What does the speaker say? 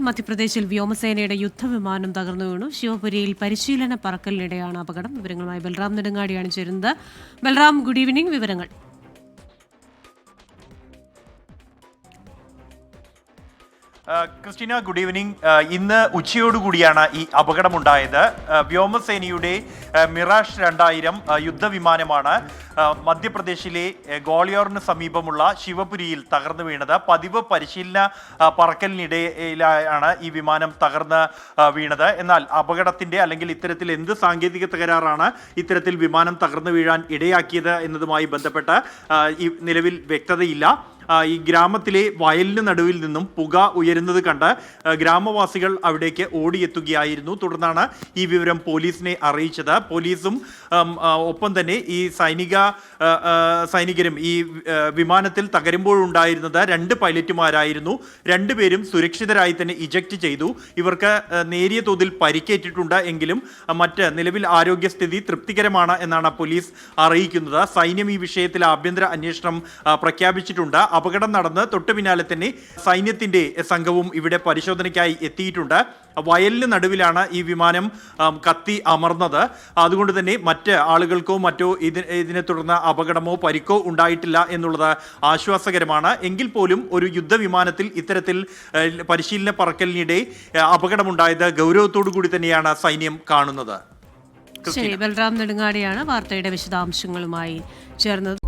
മധ്യപ്രദേശിൽ വ്യോമസേനയുടെ യുദ്ധവിമാനം തകർന്നു വീണു. ശിവപുരിയിൽ പരിശീലന പറക്കലിനിടെയാണ് അപകടം. വിവരങ്ങളുമായി ബൽറാം നെടുങ്ങാടിയാണ് ചേരുന്നത്. Balram, good evening. വിവരങ്ങൾ. Christina, good evening. ഇന്ന് ഉച്ചയോടുകൂടിയാണ് ഈ അപകടമുണ്ടായത്. വ്യോമസേനയുടെ മിറാഷ് 2000 യുദ്ധവിമാനമാണ് മധ്യപ്രദേശിലെ ഗ്വാളിയോറിന് സമീപമുള്ള ശിവപുരിയിൽ തകർന്നു വീണത്. പതിവ് പരിശീലന പറക്കലിനിടയിലാണ് ഈ വിമാനം തകർന്ന് വീണത്. എന്നാൽ അപകടത്തിന്റെ അല്ലെങ്കിൽ ഇത്തരത്തിൽ എന്ത് സാങ്കേതിക തകരാറാണ് ഇത്തരത്തിൽ വിമാനം തകർന്നു വീഴാൻ ഇടയാക്കിയത് എന്നതുമായി ബന്ധപ്പെട്ട് ഈ നിലവിൽ വ്യക്തതയില്ല. ഈ ഗ്രാമത്തിലെ വയലിന് നടുവിൽ നിന്നും പുക ഉയരുന്നത് കണ്ട് ഗ്രാമവാസികൾ അവിടേക്ക് ഓടിയെത്തുകയായിരുന്നു. തുടർന്നാണ് ഈ വിവരം പോലീസിനെ അറിയിച്ചത്. പോലീസും ഒപ്പം തന്നെ ഈ സൈനികരും ഈ വിമാനത്തിൽ തകരുമ്പോഴുണ്ടായിരുന്നത് 2 പൈലറ്റുമാരായിരുന്നു. 2 പേരും സുരക്ഷിതരായി തന്നെ ഇജക്റ്റ് ചെയ്തു. ഇവർക്ക് നേരിയ തോതിൽ പരിക്കേറ്റിട്ടുണ്ട് എങ്കിലും നിലവിൽ ആരോഗ്യസ്ഥിതി തൃപ്തികരമാണ് എന്നാണ് പോലീസ് അറിയിക്കുന്നത്. സൈന്യം ഈ വിഷയത്തിൽ ആഭ്യന്തര അന്വേഷണം പ്രഖ്യാപിച്ചിട്ടുണ്ട്. അപകടം നടന്ന് തൊട്ടു പിന്നാലെ തന്നെ സൈന്യത്തിന്റെ സംഘവും ഇവിടെ പരിശോധനയ്ക്കായി എത്തിയിട്ടുണ്ട്. വയലിന് നടുവിലാണ് ഈ വിമാനം കത്തി അമർന്നത്. അതുകൊണ്ട് തന്നെ മറ്റ് ആളുകൾക്കോ മറ്റോ ഇതിനെ തുടർന്ന് അപകടമോ പരിക്കോ ഉണ്ടായിട്ടില്ല എന്നുള്ളത് ആശ്വാസകരമാണ്. എങ്കിൽ പോലും ഒരു യുദ്ധവിമാനത്തിൽ ഇത്തരത്തിൽ പരിശീലന പറക്കലിനിടെ അപകടമുണ്ടായത് ഗൗരവത്തോടു കൂടി തന്നെയാണ് സൈന്യം കാണുന്നത്. ബൽറാം നെടുങ്ങാടിയാണ് വാർത്തയുടെ വിശദാംശങ്ങളുമായി ചേർന്നത്.